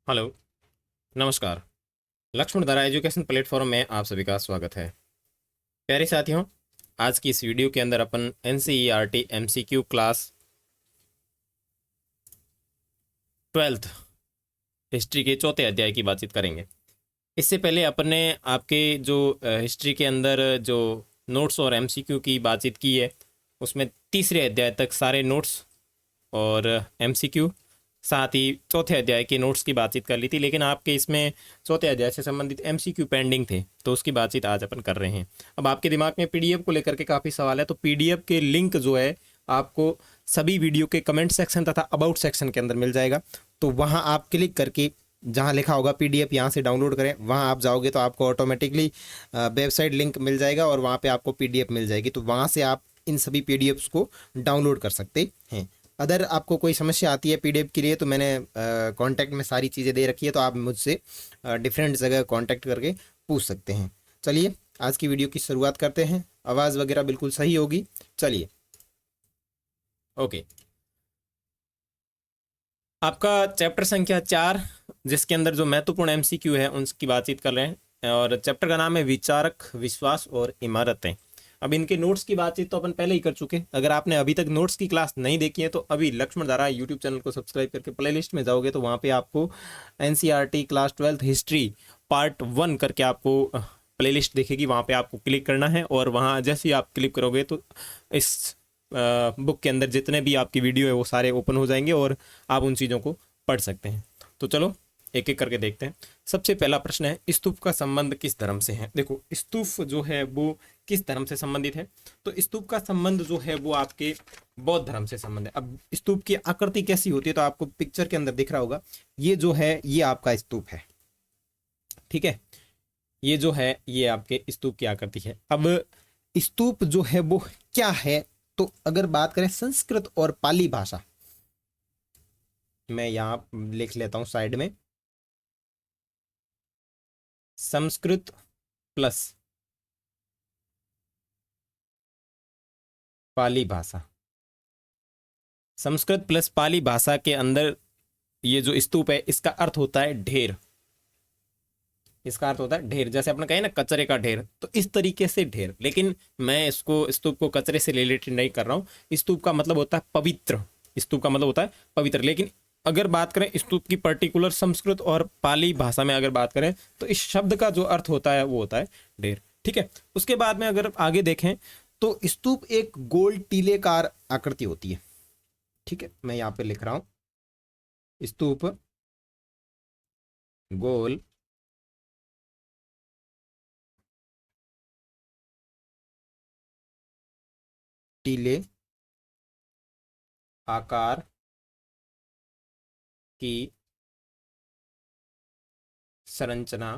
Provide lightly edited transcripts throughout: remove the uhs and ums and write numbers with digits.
Hello, नमस्कार। लक्ष्मण धारा education platform में आप सभी का स्वागत है। प्यारे साथियों, आज की इस वीडियो के अंदर अपन NCERT MCQ class 12th history के चौथे अध्याय की बातचीत करेंगे। इससे पहले अपन ने आपके जो हिस्ट्री के अंदर जो नोट्स और एमसीक्यू की बातचीत की है, उसमें तीसरे अध्याय तक सारे नोट्स और एमसीक्यू, साथ ही चौथे अध्याय के नोट्स की बातचीत कर ली थी। लेकिन आपके इसमें चौथे अध्याय से संबंधित एमसीक्यू पेंडिंग थे, तो उसकी बातचीत आज अपन कर रहे हैं। अब आपके दिमाग में पीडीएफ को लेकर के काफ़ी सवाल है, तो पीडीएफ के लिंक जो है आपको सभी वीडियो के कमेंट सेक्शन तथा अबाउट सेक्शन के अंदर मिल जाएगा। तो वहाँ आप क्लिक करके जहाँ लिखा होगा पीडीएफ यहाँ से डाउनलोड करें, वहाँ आप जाओगे तो आपको ऑटोमेटिकली वेबसाइट लिंक मिल जाएगा और वहाँ पे आपको पीडीएफ मिल जाएगी। तो वहाँ से आप इन सभी पीडीएफ्स को डाउनलोड कर सकते हैं। अगर आपको कोई समस्या आती है पीडीएफ के लिए, तो मैंने कांटेक्ट में सारी चीज़ें दे रखी है, तो आप मुझसे डिफरेंट जगह कांटेक्ट करके पूछ सकते हैं। चलिए आज की वीडियो की शुरुआत करते हैं। आवाज़ वगैरह बिल्कुल सही होगी। चलिए, ओके। आपका चैप्टर संख्या 4, जिसके अंदर जो महत्वपूर्ण एमसीक्यू है उनकी बातचीत कर रहे हैं, और चैप्टर का नाम है विचारक, विश्वास और इमारतें। अब इनके नोट्स की बातचीत तो अपन पहले ही कर चुके। अगर आपने अभी तक नोट्स की क्लास नहीं देखी है तो अभी लक्ष्मण धारा यूट्यूब चैनल को सब्सक्राइब करके प्लेलिस्ट में जाओगे तो वहाँ पे आपको NCERT class 12th history part 1 करके आपको प्लेलिस्ट दिखेगी। वहाँ पे आपको क्लिक करना है और वहाँ जैसे ही आप क्लिक करोगे तो इस बुक के अंदर जितने भी आपकी वीडियो है वो सारे ओपन हो जाएंगे और आप उन चीज़ों को पढ़ सकते हैं। तो चलो एक एक करके देखते हैं। सबसे पहला प्रश्न है, स्तूप का संबंध किस धर्म से है। देखो, स्तूप जो है वो किस धर्म से संबंधित है, तो स्तूप का संबंध जो है वो आपके बौद्ध धर्म से संबंध है। अब स्तूप की आकृति कैसी होती है, तो आपको पिक्चर के अंदर दिख रहा होगा, ये जो है ये आपका स्तूप है, ठीक है। ये जो है ये आपके स्तूप की आकृति है। अब स्तूप जो है वो क्या है, तो अगर बात करें संस्कृत और पाली भाषा, मैं यहां लिख लेता हूं साइड में, संस्कृत प्लस पाली भाषा, संस्कृत प्लस पाली भाषा के अंदर ये जो स्तूप है इसका अर्थ होता है ढेर। इसका अर्थ होता है ढेर, जैसे अपने कहे ना कचरे का ढेर, तो इस तरीके से ढेर। लेकिन मैं इसको स्तूप को कचरे से रिलेटेड नहीं कर रहा हूँ। स्तूप का मतलब होता है पवित्र, स्तूप का मतलब होता है पवित्र। लेकिन अगर बात करें स्तूप की पर्टिकुलर संस्कृत और पाली भाषा में अगर बात करें तो इस शब्द का जो अर्थ होता है वो होता है ढेर, ठीक है। उसके बाद में अगर आगे देखें तो स्तूप एक गोल टीलेकार आकृति होती है, ठीक है। मैं यहाँ पे लिख रहा हूं, स्तूप गोल टीले आकार की संरचना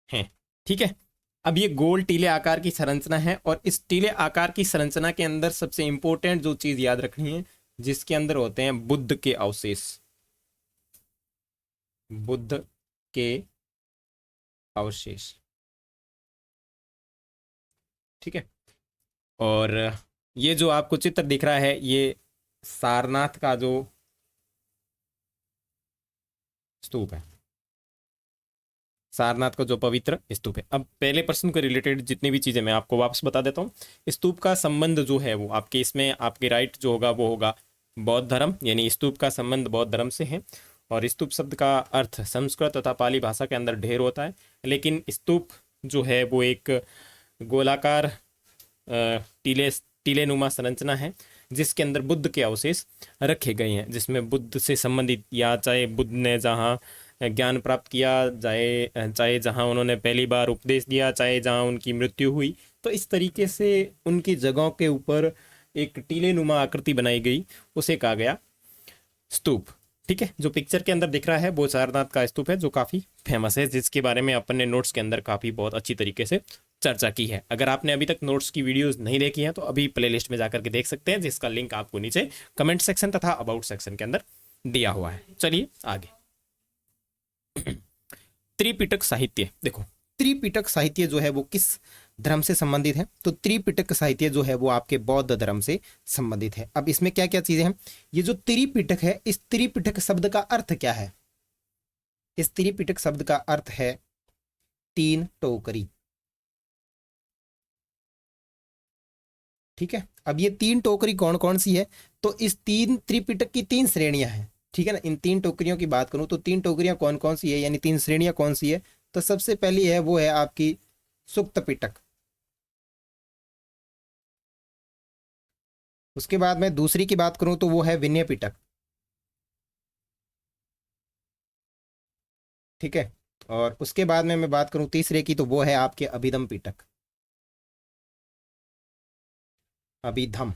है, ठीक है। अब ये गोल टीले आकार की संरचना है और इस टीले आकार की संरचना के अंदर सबसे इंपॉर्टेंट जो चीज याद रखनी है, जिसके अंदर होते हैं बुद्ध के अवशेष, बुद्ध के अवशेष, ठीक है। और ये जो आपको चित्र दिख रहा है ये सारनाथ का जो स्तूप है, सारनाथ का जो पवित्र स्तूप है। अब पहले प्रश्न के रिलेटेड जितनी भी चीज़ें मैं आपको वापस बता देता हूँ। स्तूप का संबंध जो है वो आपके इसमें आपके राइट जो होगा वो होगा बौद्ध धर्म, यानी स्तूप का संबंध बौद्ध धर्म से है। और स्तूप शब्द का अर्थ संस्कृत तथा पाली भाषा के अंदर ढेर होता है। लेकिन स्तूप जो है वो एक गोलाकार टीले टीलेनुमा संरचना है जिसके अंदर बुद्ध के अवशेष रखे गए हैं, जिसमें बुद्ध से संबंधित या चाहे बुद्ध ने जहाँ ज्ञान प्राप्त किया जाए, चाहे जहाँ उन्होंने पहली बार उपदेश दिया, चाहे जहाँ उनकी मृत्यु हुई, तो इस तरीके से उनकी जगहों के ऊपर एक टीलेनुमा आकृति बनाई गई, उसे कहा गया स्तूप, ठीक है। जो पिक्चर के अंदर दिख रहा है वो सारनाथ का स्तूप है जो काफ़ी फेमस है, जिसके बारे में अपन ने नोट्स के अंदर काफ़ी बहुत अच्छी तरीके से चर्चा की है। अगर आपने अभी तक नोट्स की वीडियोस नहीं देखी हैं तो अभी प्लेलिस्ट में जाकर के देख सकते हैं, जिसका लिंक आपको नीचे कमेंट सेक्शन तथा अबाउट सेक्शन के अंदर दिया हुआ है। चलिए आगे। त्रिपिटक साहित्य, देखो त्रिपिटक साहित्य जो है वो किस धर्म से संबंधित है, तो त्रिपिटक साहित्य जो है वो आपके बौद्ध धर्म से संबंधित है। अब इसमें क्या क्या चीजें हैं, ये जो त्रिपिटक है, इस त्रिपिटक शब्द का अर्थ क्या है, इस त्रिपिटक शब्द का अर्थ है तीन टोकरी। ठीक है, अब ये तीन टोकरी कौन कौन सी है, तो इस तीन त्रिपिटक की तीन श्रेणियां हैं। ठीक है ना, इन तीन टोकरियों की बात करूं तो तीन टोकरियां कौन कौन सी है, यानी तीन श्रेणियां कौन सी है, तो सबसे पहली है वो है आपकी सुक्त पिटक। उसके बाद में दूसरी की बात करूं तो वो है विनय पिटक। ठीक है, और उसके बाद में मैं बात करूं तीसरे की तो वो है आपके अभिधम पिटक। अभिधम,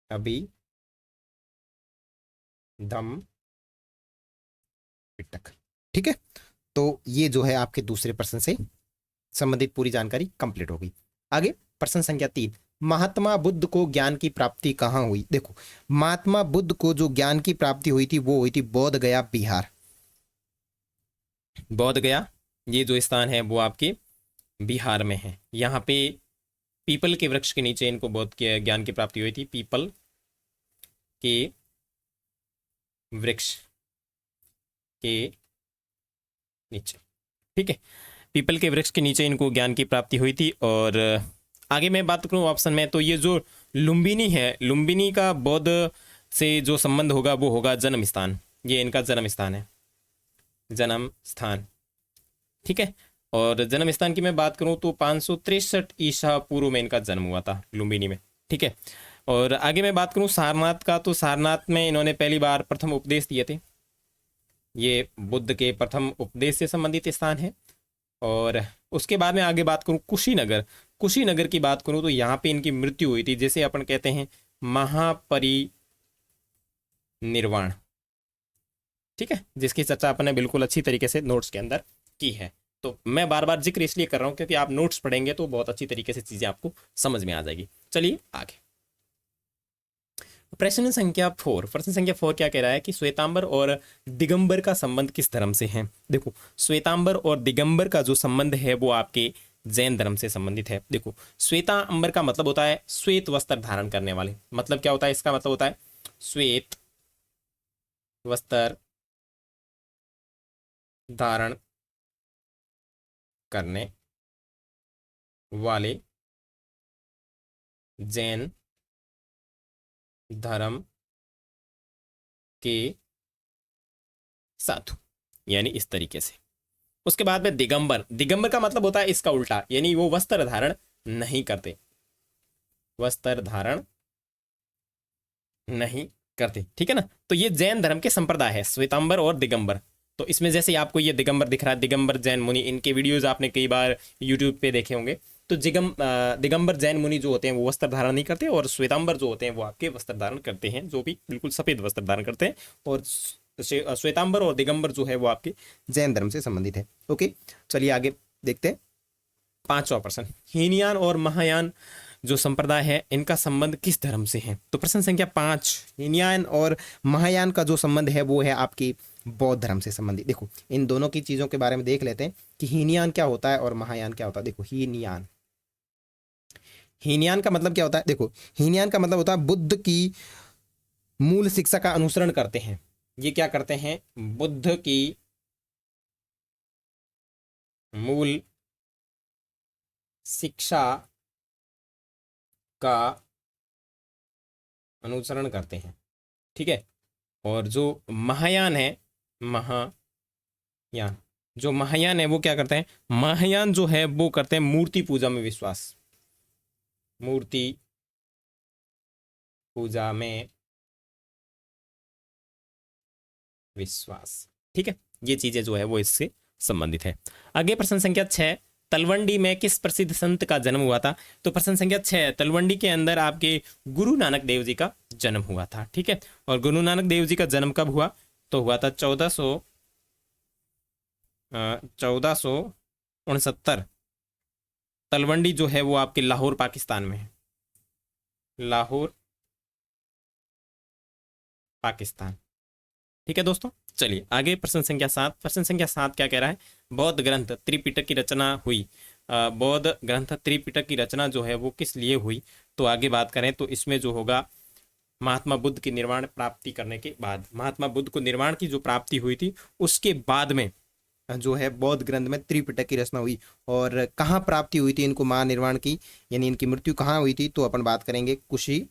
अभिधम पिटक। ठीक है, तो ये जो है आपके दूसरे प्रश्न से संबंधित पूरी जानकारी कंप्लीट हो गई। आगे प्रश्न संख्या 3, महात्मा बुद्ध को ज्ञान की प्राप्ति कहाँ हुई। देखो, महात्मा बुद्ध को जो ज्ञान की प्राप्ति हुई थी वो हुई थी बोध गया, बिहार। बोध गया ये जो स्थान है वो आपके बिहार में है। यहाँ पे पीपल के वृक्ष के नीचे इनको बौद्ध के ज्ञान की प्राप्ति हुई थी। पीपल के वृक्ष के नीचे, ठीक है, पीपल के वृक्ष के नीचे इनको ज्ञान की प्राप्ति हुई थी। और आगे मैं बात करूं ऑप्शन में, तो ये जो लुम्बिनी है, लुम्बिनी का बौद्ध से जो संबंध होगा वो होगा जन्म स्थान। ये इनका जन्म स्थान है, जन्म स्थान। ठीक है, और जन्म स्थान की मैं बात करूं तो 563 ईसा पूर्व में इनका जन्म हुआ था लुम्बिनी में। ठीक है, और आगे मैं बात करूं सारनाथ का, तो सारनाथ में इन्होंने पहली बार प्रथम उपदेश दिए थे। ये बुद्ध के प्रथम उपदेश से संबंधित स्थान है। और उसके बाद में आगे बात करूं कुशीनगर, कुशीनगर की बात करूं तो यहाँ पे इनकी मृत्यु हुई थी, जैसे अपन कहते हैं महापरिनिर्वाण। ठीक है, जिसकी चर्चा अपन ने बिल्कुल अच्छी तरीके से नोट्स के अंदर की है। तो मैं बार बार जिक्र इसलिए कर रहा हूं क्योंकि आप नोट्स पढ़ेंगे तो बहुत अच्छी तरीके से चीजें आपको समझ में आ जाएगी। चलिए आगे प्रश्न संख्या 4। प्रश्न संख्या 4 क्या कह रहा है कि श्वेतांबर और दिगंबर का संबंध किस धर्म से है। देखो, श्वेतांबर और दिगंबर का जो संबंध है वो आपके जैन धर्म से संबंधित है। देखो, श्वेतांबर का मतलब होता है श्वेत वस्त्र धारण करने वाले। मतलब क्या होता है इसका, मतलब होता है श्वेत वस्त्र धारण करने वाले जैन धर्म के साधु, यानी इस तरीके से। उसके बाद में दिगंबर, दिगंबर का मतलब होता है इसका उल्टा, यानी वो वस्त्र धारण नहीं करते, वस्त्र धारण नहीं करते। ठीक है ना, तो ये जैन धर्म के संप्रदाय है श्वेतांबर और दिगंबर। तो इसमें जैसे आपको ये दिगंबर दिख रहा है, दिगंबर जैन मुनि, इनके वीडियोज आपने कई बार यूट्यूब पे देखे होंगे। तो दिगंबर जैन मुनि जो होते हैं वो वस्त्र धारण नहीं करते, और श्वेतांबर जो होते हैं वो आपके वस्त्र धारण करते हैं, जो भी बिल्कुल सफेद वस्त्र धारण करते हैं। और श्वेतांबर और दिगंबर जो है वो आपके जैन धर्म से संबंधित है। ओके, चलिए आगे देखते हैं। 5वां प्रश्न, हीनयान और महायान जो संप्रदाय है इनका संबंध किस धर्म से है। तो प्रश्न संख्या 5, हीनयान और महायान का जो संबंध है वो है आपकी बौद्ध धर्म से संबंधित। देखो, इन दोनों की चीजों के बारे में देख लेते हैं कि हीनयान क्या होता है और महायान क्या होता है। देखो, हीनयान, हीनयान का मतलब क्या होता है। देखो, हीनयान का मतलब होता है बुद्ध की मूल शिक्षा का अनुसरण करते हैं। ये क्या करते हैं, बुद्ध की मूल शिक्षा का अनुसरण करते हैं। ठीक है, और जो महायान है, महायान, जो महायान है वो क्या करते हैं, महायान जो है वो करते हैं मूर्ति पूजा में विश्वास, मूर्ति पूजा में विश्वास। ठीक है, ये चीजें जो है वो इससे संबंधित है। आगे प्रश्न संख्या 6, तलवंडी में किस प्रसिद्ध संत का जन्म हुआ था। तो प्रश्न संख्या 6, तलवंडी के अंदर आपके गुरु नानक देव जी का जन्म हुआ था। ठीक है, और गुरु नानक देव जी का जन्म कब हुआ, तो हुआ था 1469। तलवंडी जो है वो आपके लाहौर पाकिस्तान में है, लाहौर पाकिस्तान। ठीक है दोस्तों, चलिए आगे प्रश्न संख्या 7। प्रश्न संख्या 7 क्या कह रहा है, बौद्ध ग्रंथ त्रिपिटक की रचना हुई। बौद्ध ग्रंथ त्रिपिटक की रचना जो है वो किस लिए हुई। तो आगे बात करें तो इसमें जो होगा महात्मा बुद्ध की निर्वाण प्राप्ति करने के बाद, महात्मा बुद्ध को निर्वाण की जो प्राप्ति हुई थी उसके बाद में जो है बौद्ध ग्रंथ में त्रिपिटक की रचना हुई। और कहाँ प्राप्ति हुई थी इनको महानिर्वाण की, यानी इनकी मृत्यु कहाँ हुई थी, तो अपन बात करेंगे कुशीनगर,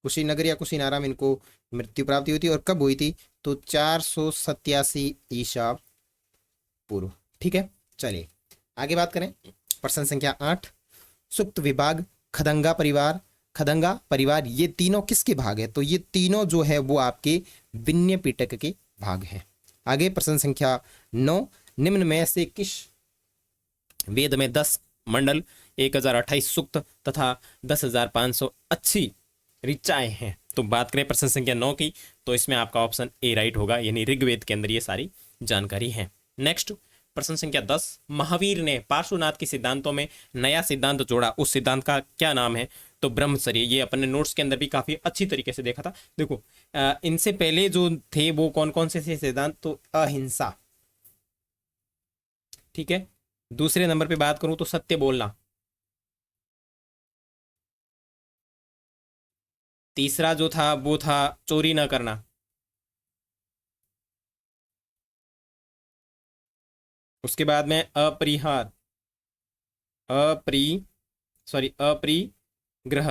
कुशीनगर या कुशीनारा में इनको मृत्यु प्राप्ति हुई थी। और कब हुई थी, तो 487 ईसा पूर्व। ठीक है, चलिए आगे बात करें। प्रश्न संख्या 8, सुक्त विभाग, खदंगा परिवार, खदंगा परिवार ये तीनों किसके भाग है, तो ये तीनों जो है वो आपके विनय पिटक के भाग हैं। आगे प्रश्न संख्या 9, निम्न में से किस वेद में 10 मंडल, 1028 सूक्त तथा 10,500 अच्छी ऋचाएं हैं। तो बात करें प्रश्न संख्या 9 की, तो इसमें आपका ऑप्शन ए राइट होगा, यानी ऋग्वेद के अंदर ये सारी जानकारी है। नेक्स्ट प्रश्न संख्या 10, महावीर ने पार्श्वनाथ के सिद्धांतों में नया सिद्धांत जोड़ा, उस सिद्धांत का क्या नाम है, तो ब्रह्मचर्य। ये अपने नोट्स के अंदर भी काफी अच्छी तरीके से देखा था। देखो इनसे पहले जो थे वो कौन कौन से थे सिद्धांत, तो अहिंसा, ठीक है। दूसरे नंबर पे बात करूं तो सत्य बोलना, तीसरा जो था वो था चोरी ना करना, उसके बाद में अपरिग्रह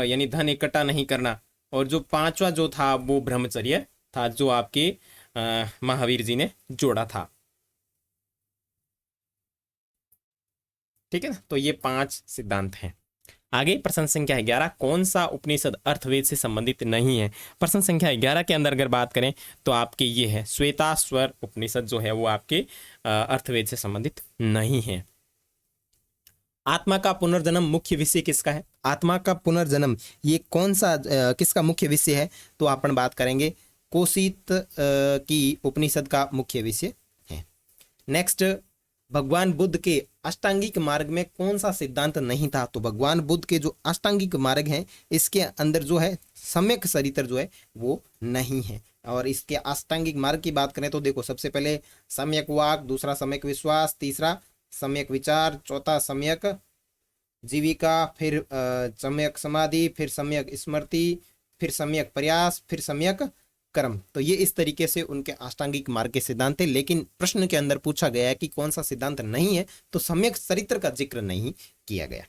यानी धन इकट्ठा नहीं करना, और जो पांचवा जो था वो ब्रह्मचर्य था, जो आपके महावीर जी ने जोड़ा था। ठीक है ना, तो ये 5 सिद्धांत हैं। आगे प्रश्न संख्या 11, कौन सा उपनिषद अर्थवेद से संबंधित नहीं है। प्रश्न संख्या 11 के अंदर अगर बात करें तो आपके ये है श्वेताश्वर उपनिषद जो है वो आपके अर्थवेद से संबंधित नहीं है। आत्मा का पुनर्जन्म मुख्य विषय किसका है, आत्मा का पुनर्जन्म ये कौन सा किसका मुख्य विषय है, तो अपन बात करेंगे कोशित की उपनिषद का मुख्य विषय है। नेक्स्ट, भगवान बुद्ध के अष्टांगिक मार्ग में कौन सा सिद्धांत नहीं था, तो भगवान बुद्ध के जो अष्टांगिक मार्ग हैं इसके अंदर जो है सम्यक चरित्र जो है वो नहीं है। और इसके अष्टांगिक मार्ग की बात करें तो देखो, सबसे पहले सम्यक वाक, दूसरा सम्यक विश्वास, तीसरा सम्यक विचार, चौथा सम्यक जीविका, फिर सम्यक समाधि, फिर सम्यक स्मृति, फिर सम्यक प्रयास, फिर सम्यक कर्म। तो ये इस तरीके से उनके अष्टांगिक मार्ग के सिद्धांत है। लेकिन प्रश्न के अंदर पूछा गया है कि कौन सा सिद्धांत नहीं है, तो सम्यक चरित्र का जिक्र नहीं किया गया।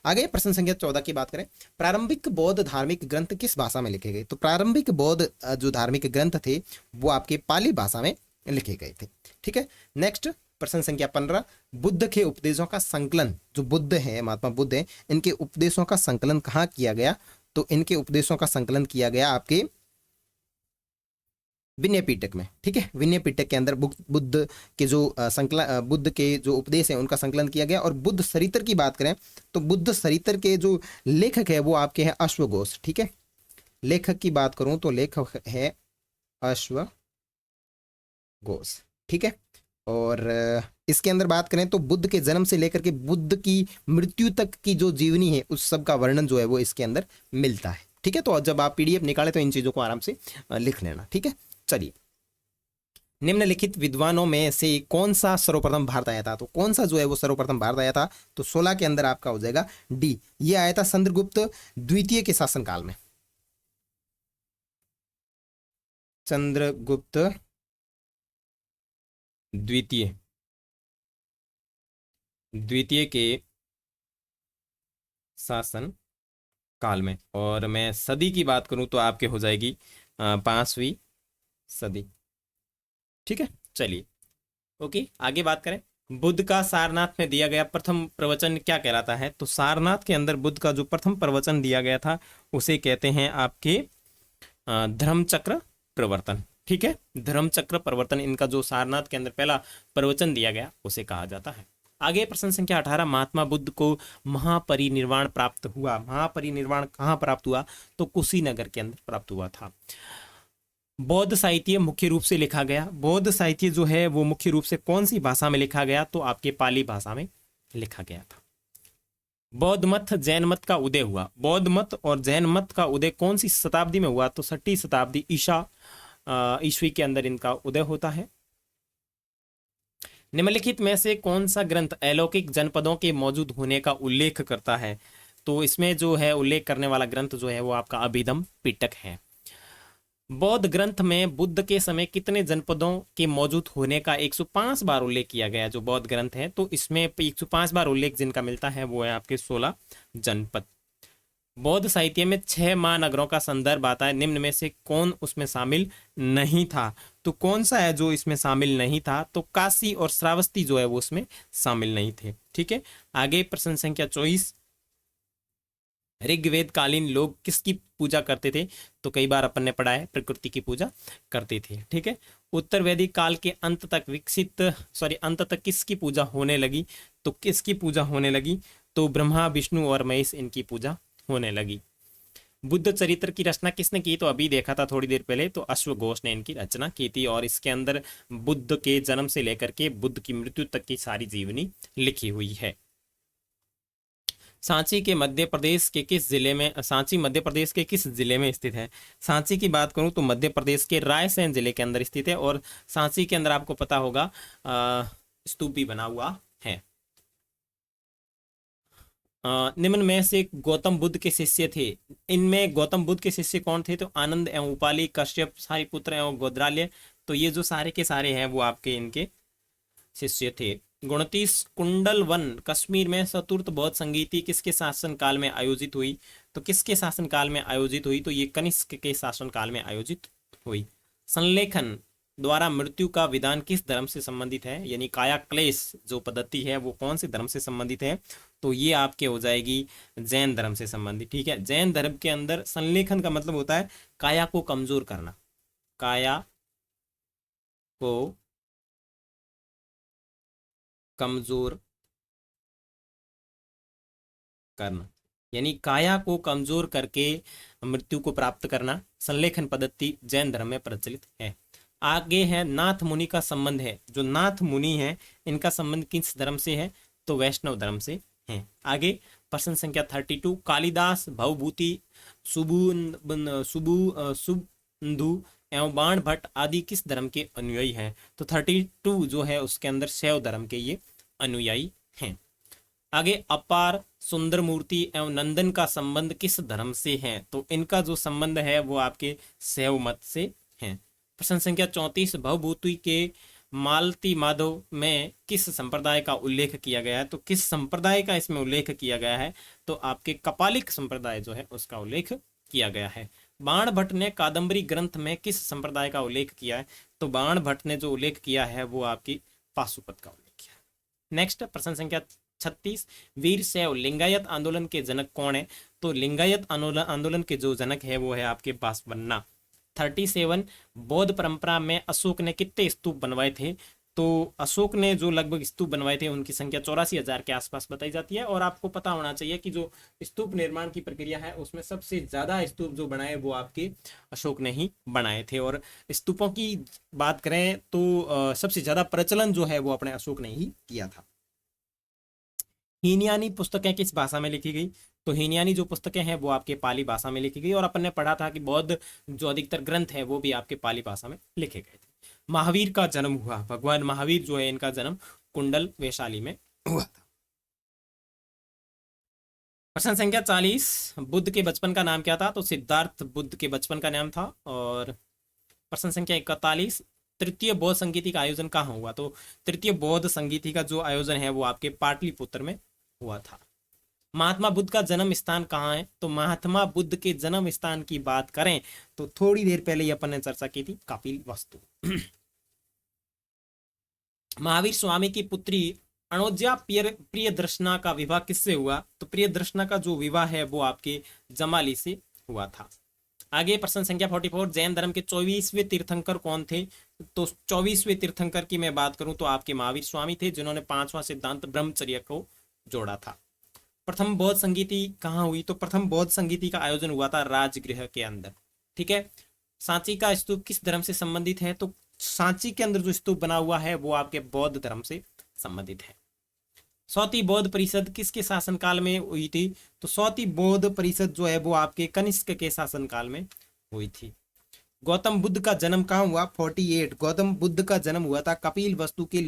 आगे प्रश्न संख्या 14 की बात करें, प्रारंभिक बौद्ध धार्मिक ग्रंथ किस भाषा में लिखे गए, तो प्रारंभिक बौद्ध जो धार्मिक ग्रंथ थे वो आपके पाली भाषा में लिखे गए थे। ठीक है, नेक्स्ट प्रश्न संख्या 15, बुद्ध के उपदेशों का संकलन, जो बुद्ध है महात्मा बुद्ध है, इनके उपदेशों का संकलन कहाँ किया गया, तो इनके उपदेशों का संकलन किया गया आपके विनय पिटक में। ठीक है, विनय पिटक के अंदर बुद्ध के जो बुद्ध के जो उपदेश है उनका संकलन किया गया। और बुद्ध चरित्र की बात करें तो बुद्ध चरित्र के जो लेखक है वो आपके हैं अश्वघोष। ठीक है, लेखक की बात करूं तो लेखक है अश्वघोष। ठीक है, और इसके अंदर बात करें तो बुद्ध के जन्म से लेकर के बुद्ध की मृत्यु तक की जो जीवनी है उस सब का वर्णन जो है वो इसके अंदर मिलता है। ठीक है, तो जब आप पीडीएफ निकालें तो इन चीजों को आराम से लिख लेना। ठीक है, चलिए, निम्नलिखित विद्वानों में से कौन सा सर्वप्रथम भारत आया था, तो कौन सा जो है वो सर्वप्रथम भारत आया था, तो 16 के अंदर आपका हो जाएगा डी, ये आया था चंद्रगुप्त द्वितीय के शासनकाल में। चंद्रगुप्त द्वितीय के शासन काल में। और मैं सदी की बात करूं तो आपके हो जाएगी 5वीं सदी। ठीक है, चलिए ओके, आगे बात करें। बुद्ध का सारनाथ में दिया गया प्रथम प्रवचन क्या कहलाता है, तो सारनाथ के अंदर बुद्ध का जो प्रथम प्रवचन दिया गया था उसे कहते हैं आपके धर्मचक्र प्रवर्तन। ठीक है, धर्मचक्र प्रवर्तन इनका जो सारनाथ के अंदर पहला प्रवचन दिया गया उसे कहा जाता है। आगे प्रश्न संख्या 18, महात्मा बुद्ध को महापरिनिर्वाण प्राप्त हुआ, महापरिनिर्वाण कहाँ प्राप्त हुआ, तो कुशीनगर के अंदर प्राप्त हुआ था। बौद्ध साहित्य मुख्य रूप से लिखा गया, बौद्ध साहित्य जो है वो मुख्य रूप से कौन सी भाषा में लिखा गया, तो आपके पाली भाषा में लिखा गया था। बौद्ध मत जैन मत का उदय हुआ, बौद्ध मत और जैन मत का उदय कौन सी शताब्दी में हुआ, तो 6वीं शताब्दी ईस्वी के अंदर इनका उदय होता है। निम्नलिखित में से कौन सा ग्रंथ अलौकिक जनपदों के मौजूद होने का उल्लेख करता है, तो इसमें जो है उल्लेख करने वाला ग्रंथ जो है वो आपका अभिधम पिटक है। बौद्ध ग्रंथ में बुद्ध के समय कितने जनपदों के मौजूद होने का 105 बार उल्लेख किया गया है। जो बौद्ध ग्रंथ है तो इसमें 105 बार उल्लेख जिनका मिलता है वो है आपके 16 जनपद। बौद्ध साहित्य में 6 महानगरों का संदर्भ आता है, निम्न में से कौन उसमें शामिल नहीं था। तो कौन सा है जो इसमें शामिल नहीं था, तो काशी और श्रावस्ती जो है वो उसमें शामिल नहीं थे। ठीक है, आगे प्रश्न संख्या 24, ऋग्वेद कालीन लोग किसकी पूजा करते थे। तो कई बार अपन ने पढ़ा है प्रकृति की पूजा करते थे। ठीक है, उत्तर वैदिक काल के अंत तक किसकी पूजा होने लगी। तो किसकी पूजा होने लगी, तो ब्रह्मा विष्णु और महेश इनकी पूजा होने लगी। बुद्ध चरित्र की रचना किसने की, तो अभी देखा था थोड़ी देर पहले, तो अश्वघोष ने इनकी रचना की थी और इसके अंदर बुद्ध के जन्म से लेकर के बुद्ध की मृत्यु तक की सारी जीवनी लिखी हुई है। सांची मध्य प्रदेश के किस जिले में स्थित है। सांची की बात करूं तो मध्य प्रदेश के रायसेन जिले के अंदर स्थित है और सांची के अंदर आपको पता होगा स्तूप भी बना हुआ है। निम्न में से गौतम बुद्ध के शिष्य थे। इनमें गौतम बुद्ध के शिष्य कौन थे, तो आनंद एवं उपाली, कश्यप, सारिपुत्र एवं गोद्राल्य। तो ये जो सारे के सारे हैं वो आपके इनके शिष्य थे। 29 कुंडल वन कश्मीर में चतुर्थ बौद्ध संगीति किसके शासन काल में आयोजित हुई। तो किसके शासन काल में आयोजित हुई, तो ये कनिष्क के शासन काल में आयोजित हुई। संलेखन द्वारा मृत्यु का विधान किस धर्म से संबंधित है, यानी काया क्लेश जो पद्धति है वो कौन से धर्म से संबंधित है, तो ये आपके हो जाएगी जैन धर्म से संबंधित। ठीक है, जैन धर्म के अंदर संलेखन का मतलब होता है काया को कमजोर करना, काया को कमजोर करना, यानी काया को कमजोर करके मृत्यु को प्राप्त करना, संलेखन पद्धति जैन धर्म में प्रचलित है। आगे है नाथ मुनि का संबंध है। जो नाथ मुनि है इनका संबंध किस धर्म से है, तो वैष्णव धर्म से है। आगे प्रश्न संख्या 32, कालिदास, भवभूति, सुबुंधु एवं बाण भट्ट आदि किस धर्म के अनुयायी हैं। तो 32 जो है उसके अंदर शैव धर्म के ये अनुयायी हैं। आगे अपार, सुंदर मूर्ति एवं नंदन का संबंध किस धर्म से है, तो इनका जो संबंध है वो आपके शैव मत से है। प्रश्न संख्या 34, भवभूति के मालती माधव में किस संप्रदाय का उल्लेख किया गया है। तो किस संप्रदाय का इसमें उल्लेख किया गया है, तो आपके कपालिक संप्रदाय जो है उसका उल्लेख किया गया है। बाण भट्ट ने कादंबरी ग्रंथ में किस संप्रदाय का उल्लेख किया है, तो बाण भट्ट ने जो उल्लेख किया है वो आपकी पाशुपत का उल्लेख किया है। नेक्स्ट प्रश्न संख्या 36, वीर शैव लिंगायत आंदोलन के जनक कौन है। तो लिंगायत आंदोलन के जो जनक है वो है आपके बासवन्ना। 37, बौद्ध परंपरा में अशोक ने कितने स्तूप बनवाए थे। तो अशोक ने जो लगभग स्तूप बनवाए थे उनकी संख्या 84,000 के आसपास बताई जाती है। और आपको पता होना चाहिए कि जो स्तूप निर्माण की प्रक्रिया है उसमें सबसे ज्यादा स्तूप जो बनाए वो आपके अशोक ने ही बनाए थे। और स्तूपों की बात करें तो सबसे ज्यादा प्रचलन जो है वो अपने अशोक ने ही किया था। हीनयानी पुस्तकें किस भाषा में लिखी गई। तो हीनयानी जो पुस्तकें हैं वो आपके पाली भाषा में लिखी गई। और अपन ने पढ़ा था कि बौद्ध जो अधिकतर ग्रंथ है वो भी आपके पाली भाषा में लिखे गए थे। महावीर का जन्म हुआ, भगवान महावीर जो है इनका जन्म कुंडल वैशाली में हुआ था। प्रश्न संख्या 40, बुद्ध के बचपन का नाम क्या था। तो सिद्धार्थ बुद्ध के बचपन का नाम था। और प्रश्न संख्या 41, तृतीय बौद्ध संगीति का आयोजन कहाँ हुआ। तो तृतीय बौद्ध संगीति का जो आयोजन है वो आपके पाटलिपुत्र में हुआ था। महात्मा बुद्ध का जन्म स्थान कहाँ है। तो महात्मा बुद्ध के जन्म स्थान की बात करें तो थोड़ी देर पहले ही अपन ने चर्चा की थी, कपिल वस्तु। महावीर स्वामी की पुत्री अणोज्या प्रियदर्शना का विवाह किससे हुआ। तो प्रियदर्शना का जो विवाह है वो आपके जमाली से हुआ था। आगे प्रश्न संख्या 44, जैन धर्म के 24वें तीर्थंकर कौन थे। तो 24वें तीर्थंकर की मैं बात करूं तो आपके महावीर स्वामी थे जिन्होंने 5वां सिद्धांत ब्रह्मचर्य को जोड़ा था। प्रथम बौद्ध संगीति कहाँ हुई। तो प्रथम बौद्ध संगीति का आयोजन हुआ था राजगृह के अंदर। ठीक है, सांची का स्तूप किस धर्म से संबंधित है। तो सांची के अंदर जो स्तूप बना हुआ है वो आपके बौद्ध धर्म से संबंधित है। सौती बौद्ध परिषद किसके शासनकाल में हुई थी। तो सौती बौद्ध परिषद जो है वो आपके कनिष्क के शासनकाल में हुई थी। गौतम बुद्ध का जन्म कहाँ हुआ। 48, गौतम बुद्ध का जन्म हुआ था कपिल वस्तु के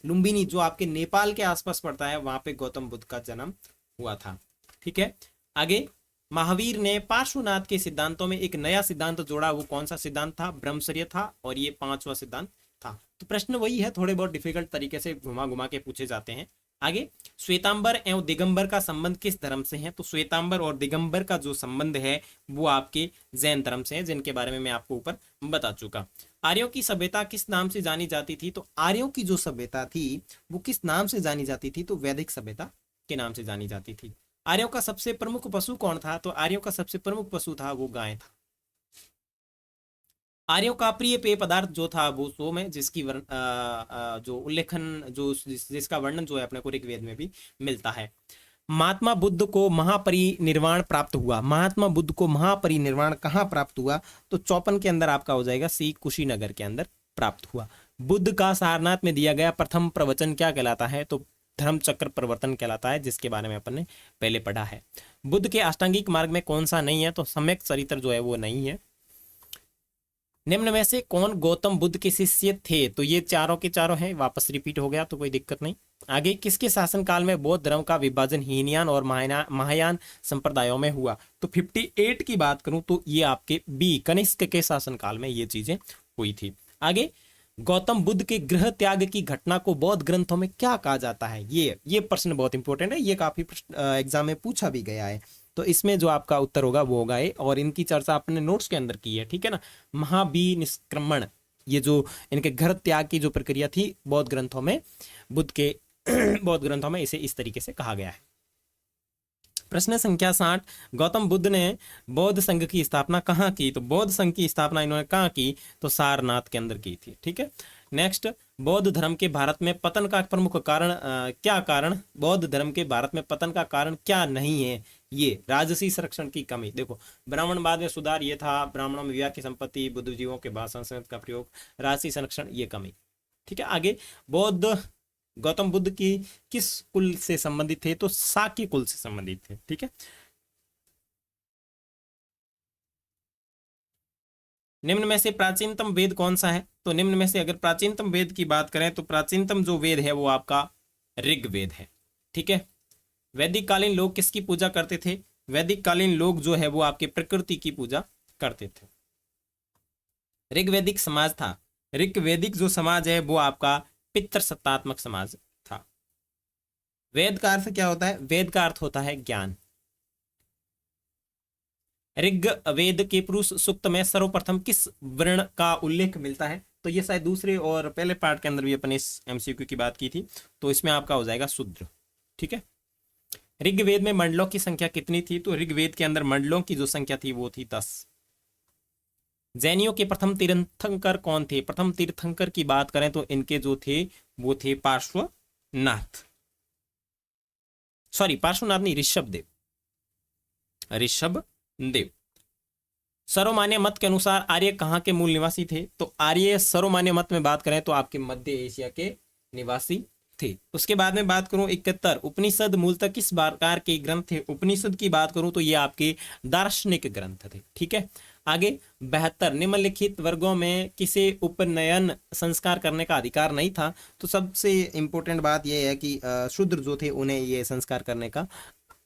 लुम्बिनी जो आपके नेपाल के आसपास पड़ता है वहां पे गौतम बुद्ध का जन्म हुआ था। ठीक है। आगे महावीर ने पार्श्वनाथ के सिद्धांतों में एक नया सिद्धांत जोड़ा, वो कौन सा सिद्धांत था? ब्रह्मचर्य था, और ये 5वां सिद्धांत था। तो प्रश्न वही है, थोड़े बहुत डिफिकल्ट तरीके से घुमा घुमा के पूछे जाते हैं। आगे श्वेतांबर एवं दिगंबर का संबंध किस धर्म से है? तो श्वेतांबर और दिगंबर का जो संबंध है वो आपके जैन धर्म से है, जिनके बारे में मैं आपको ऊपर बता चुका। आर्यों की सभ्यता किस नाम से जानी जाती थी? तो आर्यों की जो सभ्यता थी वो किस नाम से जानी जाती थी? तो वैदिक सभ्यता के नाम से जानी जाती थी। आर्यों का सबसे प्रमुख पशु कौन था? तो आर्यों का सबसे प्रमुख पशु था वो गाय था। आर्यों का प्रिय पेय पदार्थ जो था वो सोम है, जिसकी जो उल्लेखन जिसका वर्णन जो है अपने को ऋग्वेद में भी मिलता है। महात्मा बुद्ध को महापरिनिर्वाण प्राप्त हुआ। महात्मा बुद्ध को महापरिनिर्वाण कहाँ प्राप्त हुआ? तो 54 के अंदर आपका हो जाएगा सी, कुशीनगर के अंदर प्राप्त हुआ। बुद्ध का सारनाथ में दिया गया प्रथम प्रवचन क्या कहलाता है? तो धर्म चक्र प्रवर्तन कहलाता है, जिसके बारे में अपन ने पहले पढ़ा है। बुद्ध के अष्टांगिक मार्ग में कौन सा नहीं है? तो सम्यक चरित्र जो है वो नहीं है। निम्न में से कौन गौतम बुद्ध के शिष्य थे? तो ये चारों के चारों हैं, वापस रिपीट हो गया तो कोई दिक्कत नहीं। आगे किसके शासनकाल में बौद्ध धर्म का विभाजन हीनयान और महायान संप्रदायों में हुआ? तो 58 की बात करूं तो ये आपके बी, कनिष्क के शासनकाल में ये चीजें हुई थी। आगे गौतम बुद्ध के गृह त्याग की घटना को बौद्ध ग्रंथों में क्या कहा जाता है? ये प्रश्न बहुत इंपॉर्टेंट है, ये काफी एग्जाम में पूछा भी गया है। तो इसमें जो आपका उत्तर होगा वो होगा ए, और इनकी चर्चा अपने नोट्स के अंदर की है, ठीक है ना। महाभिनिष्क्रमण, ये जो इनके घर त्याग की जो प्रक्रिया थी बौद्ध ग्रंथों में, बुद्ध के बौद्ध ग्रंथों में इसे इस तरीके से कहा गया है। प्रश्न संख्या 60, गौतम बुद्ध ने बौद्ध संघ की स्थापना कहाँ की? तो बौद्ध संघ की स्थापना इन्होंने कहाँ की? तो सारनाथ के अंदर की थी, ठीक है। नेक्स्ट, बौद्ध धर्म के भारत में पतन का प्रमुख कारण क्या कारण? बौद्ध धर्म के भारत में पतन का कारण क्या नहीं है? ये राजसी संरक्षण की कमी। देखो, ब्राह्मणवाद में सुधार ये था, ब्राह्मणों में विवाह की संपत्ति, बुद्धिजीवों के भाषण संस्कृत का प्रयोग, राजसी संरक्षण ये कमी, ठीक है। आगे बौद्ध गौतम बुद्ध की किस कुल से संबंधित थे? तो शाक्य कुल से संबंधित थे, ठीक है। निम्न में से प्राचीनतम वेद कौन सा है? तो निम्न में से अगर प्राचीनतम वेद की बात करें तो प्राचीनतम जो वेद है वो आपका ऋग्वेद है, ठीक है। वैदिक कालीन लोग किसकी पूजा करते थे? वैदिक कालीन लोग जो है वो आपके प्रकृति की पूजा करते थे। ऋग्वैदिक समाज था, ऋग्वैदिक जो समाज है वो आपका पितृसत्तात्मक समाज था। वेद का अर्थ क्या होता है? वेद का अर्थ होता है ज्ञान। ऋग्वेद के पुरुष सूक्त में सर्वप्रथम किस वर्ण का उल्लेख मिलता है? तो ये शायद दूसरे और पहले पार्ट के अंदर भी अपन इस एमसीक्यू की बात की थी, तो इसमें आपका हो जाएगा शूद्र, ठीक है। ऋग्वेद में मंडलों की संख्या कितनी थी? तो ऋग्वेद के अंदर मंडलों की जो संख्या थी वो थी 10। जैनियों के प्रथम तीर्थंकर कौन थे? प्रथम तीर्थंकर की बात करें तो इनके जो थे वो थे पार्श्वनाथ, सॉरी पार्श्वनाथ नहीं, ऋषभदेव, ऋषभदेव। सर्वमान्य मत के अनुसार आर्य कहाँ के मूल निवासी थे? तो आर्य सर्वमान्य मत में बात करें तो आपके मध्य एशिया के निवासी थे। उसके बाद में बात करूं 71, उपनिषद मूलतः किस प्रकार के ग्रंथ थे? उपनिषद की बात करूं तो ये आपके दार्शनिक ग्रंथ थे, ठीक है। आगे 72, निम्नलिखित वर्गों में किसे उपनयन संस्कार करने का अधिकार नहीं था? तो सबसे इंपॉर्टेंट बात यह है कि शूद्र जो थे उन्हें ये संस्कार करने का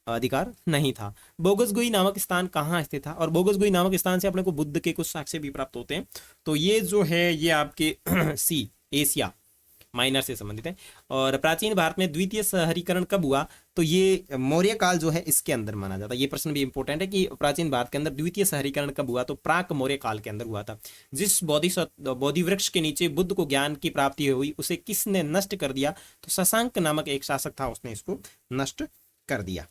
अधिकार नहीं था। बोगसगुई नामक स्थान कहाँ स्थित था? और बोगसगुई नामक स्थान से अपने को बुद्ध के कुछ साक्ष्य भी प्राप्त होते हैं। तो ये जो है ये आपके सी, एशिया माइनर से संबंधित है। और प्राचीन भारत में द्वितीय शहरीकरण कब हुआ? तो ये मौर्य काल जो है इसके अंदर माना जाता है। ये प्रश्न भी इंपॉर्टेंट है कि प्राचीन भारत के अंदर द्वितीय शहरीकरण कब हुआ? तो प्राक मौर्य काल के अंदर हुआ था। जिस बोधि वृक्ष के नीचे बुद्ध को ज्ञान की प्राप्ति हुई उसे किसने नष्ट कर दिया? तो शशांक नामक एक शासक था, उसने इसको नष्ट कर दिया।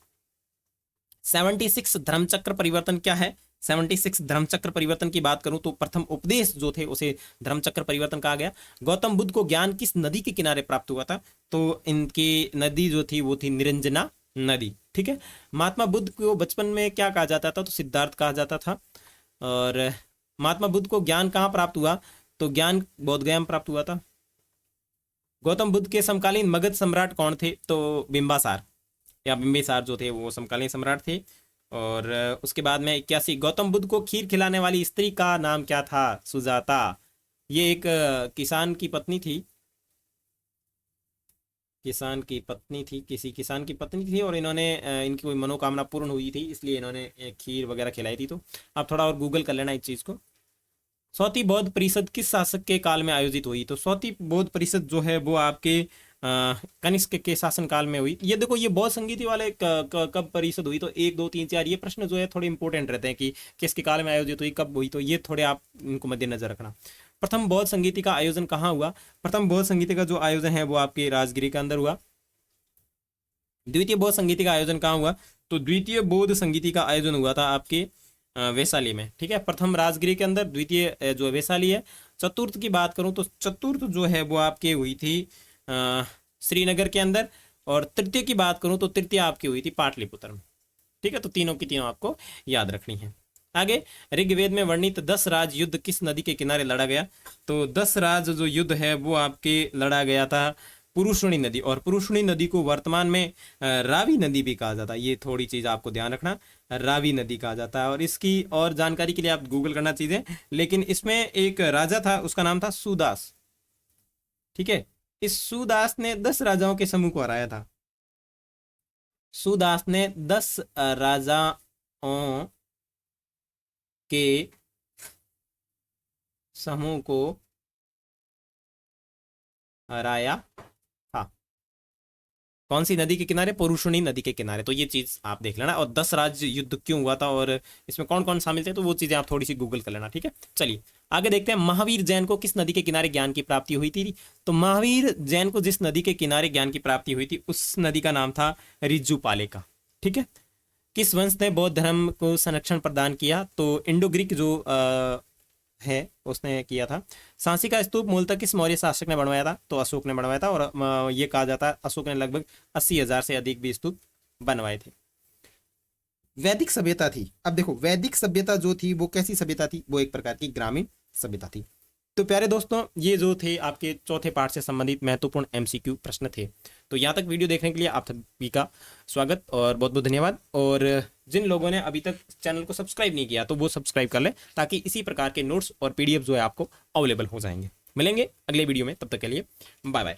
76 धर्मचक्र परिवर्तन क्या है? 76 धर्मचक्र परिवर्तन की बात करूं तो प्रथम उपदेश जो थे उसे धर्मचक्र परिवर्तन कहा गया। गौतम बुद्ध को ज्ञान किस नदी के किनारे प्राप्त हुआ था? तो इनकी नदी जो थी वो थी निरंजना नदी, ठीक है। महात्मा बुद्ध को बचपन में क्या कहा जाता था? तो सिद्धार्थ कहा जाता था। और महात्मा बुद्ध को ज्ञान कहाँ प्राप्त हुआ? तो ज्ञान बोधगया में प्राप्त हुआ था। गौतम बुद्ध के समकालीन मगध सम्राट कौन थे? तो बिंबासार या बिंबिसार जो थे वो समकालीन सम्राट थे। और उसके बाद में 81, गौतम बुद्ध को खीर खिलाने वाली स्त्री का नाम क्या था? सुजाता। ये एक किसान की पत्नी थी। किसान की पत्नी थी, किसी किसान की पत्नी थी और इन्होंने इनकी कोई मनोकामना पूर्ण हुई थी, इसलिए इन्होंने खीर वगैरह खिलाई थी। तो आप थोड़ा और गूगल कर लेना इस चीज़ को। सौती बौद्ध परिषद किस शासक के काल में आयोजित हुई? तो सौती बौद्ध परिषद जो है वो आपके कनिष्क के शासनकाल में हुई। ये देखो, ये बौद्ध संगीति वाले कब परिषद हुई, तो 1 2 3 4 ये प्रश्न जो है थोड़े इंपॉर्टेंट रहते हैं कि किसके काल में आयोजित हुई, कब हुई, तो ये थोड़े आप इनको मद्देनजर रखना। प्रथम बौद्ध संगीति का आयोजन कहाँ हुआ? प्रथम बौद्ध संगीति का जो आयोजन है वो आपके राजगिरी के अंदर हुआ। द्वितीय बौद्ध संगीति का आयोजन कहाँ हुआ? तो द्वितीय बौद्ध संगीति का आयोजन हुआ था आपके वैशाली में, ठीक है। प्रथम राजगिरी के अंदर, द्वितीय जो वैशाली है। चतुर्थ की बात करूं तो चतुर्थ जो है वो आपके हुई थी श्रीनगर के अंदर, और तृतीय की बात करूं तो तृतीय आपकी हुई थी पाटलिपुत्र में, ठीक है। तो तीनों की तीनों आपको याद रखनी है। आगे, ऋग्वेद में वर्णित 10 राज युद्ध किस नदी के किनारे लड़ा गया? तो 10 राज जो युद्ध है वो आपके लड़ा गया था पुरुषणी नदी, और पुरुषणी नदी को वर्तमान में रावी नदी भी कहा जाता है। ये थोड़ी चीज आपको ध्यान रखना, रावी नदी कहा जाता है। और इसकी और जानकारी के लिए आप गूगल करना चीजें, लेकिन इसमें एक राजा था, उसका नाम था सुदास, ठीक है। इस सुदास ने 10 राजाओं के समूह को हराया था। सुदास ने 10 राजाओं के समूह को हराया था। कौन सी नदी के किनारे? पुरुषणी नदी के किनारे। तो ये चीज आप देख लेना। और 10 राज्य युद्ध क्यों हुआ था और इसमें कौन कौन शामिल थे, तो वो चीजें आप थोड़ी सी गूगल कर लेना, ठीक है। चलिए आगे देखते हैं, महावीर जैन को किस नदी के किनारे ज्ञान की प्राप्ति हुई थी? तो महावीर जैन को जिस नदी के किनारे ज्ञान की प्राप्ति हुई थी उस नदी का नाम था रिज्जुपालेका, ठीक है। किस वंश ने बौद्ध धर्म को संरक्षण प्रदान किया? तो इंडो ग्रीक जो है उसने किया था। सांची का स्तूप मूलतः किस मौर्य शासक ने बनवाया था? तो अशोक ने बनवाया था, और ये कहा जाता है अशोक ने लगभग 80,000 से अधिक भी स्तूप बनवाए थे। वैदिक सभ्यता थी। अब देखो, वैदिक सभ्यता जो थी वो कैसी सभ्यता थी? वो एक प्रकार की ग्रामीण सभ्यता थी। तो प्यारे दोस्तों, ये जो थे आपके चौथे पार्ट से संबंधित महत्वपूर्ण एमसीक्यू प्रश्न थे। तो यहाँ तक वीडियो देखने के लिए आप सभी का स्वागत और बहुत बहुत धन्यवाद। और जिन लोगों ने अभी तक चैनल को सब्सक्राइब नहीं किया तो वो सब्सक्राइब कर लें, ताकि इसी प्रकार के नोट्स और पीडीएफ जो है आपको अवेलेबल हो जाएंगे। मिलेंगे अगले वीडियो में, तब तक के लिए बाय बाय।